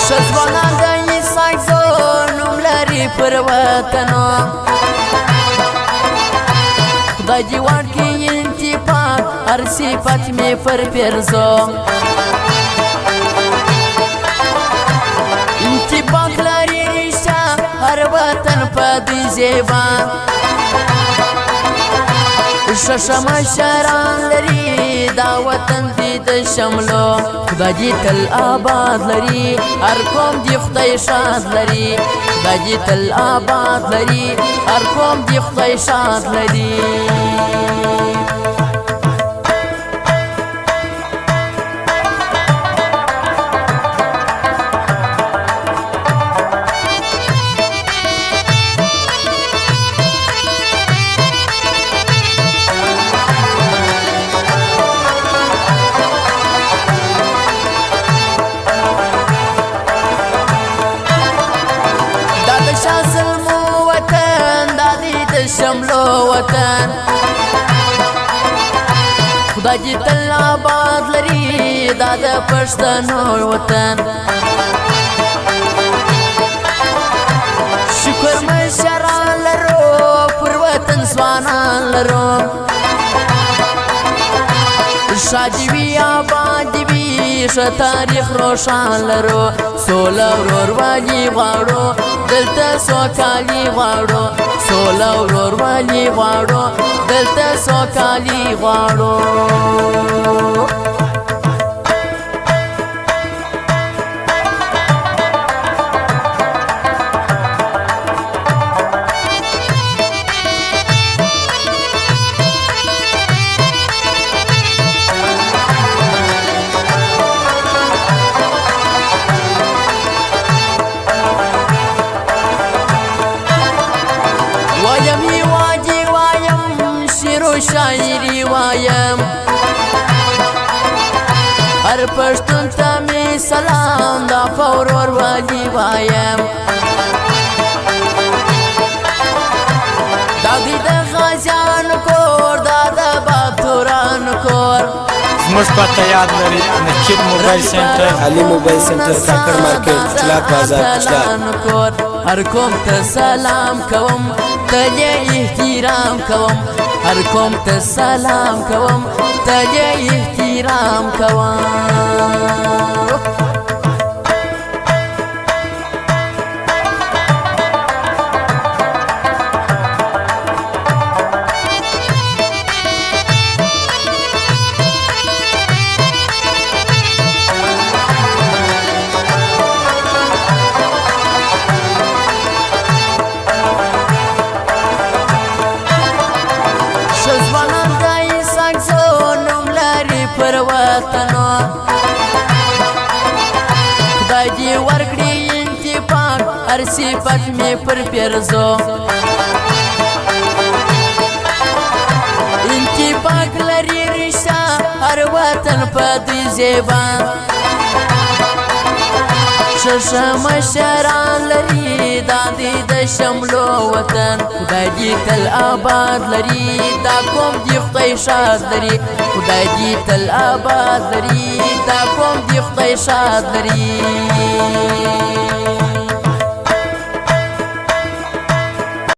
شزوانان د عیسی نوم لري پر وطنو خدای دې ورکړي انتفاع هر صفت مې پر پیرزو انتفاق لري رشته هر وطن په دوی زیبا شش مشران لري دا وطن دې د شملو خدای دې تل آباد لري هر قوم دې خدای شاد لري خدای دې تل آباد لري هر قوم دې خدای شاد لري شملو وطن خدای دې تل آباد لري دا د پښتنو وطن شکر مشران لرو پر وطن ځوانان لرو شادي وي آباد وي ښه تاریخ روښان لرو سوله ورورولي غواړو دلته سوکالي غواړو سوله ورورولي غواړو دلته سوکالي غواړو شاعری وایم هر پښتون ته می سلام دا پورور والی وایم دا دې د غازیانو کور دا د باتورانو کور زموږ پته یاد لري نقیب موبایل سنټر علي موبایل سنټر کاکړ مارکیټ چلاک بازار کور هر قوم ته سلام کوم ته احترام کوم هر قوم ته سلام کوم ته احترام کوم پر وطنو خدای دې ورکړي انتفاق هر صفت مې پر پیرزو انتفاق لري رشته هر وطن په دوی زیبا شش مشران لري دا دې د شملو وطن خدای دې تل آباد لري دا قوم دې خدای شاد لري خدای دې تل آباد لري دا قوم دې خدای شاد لري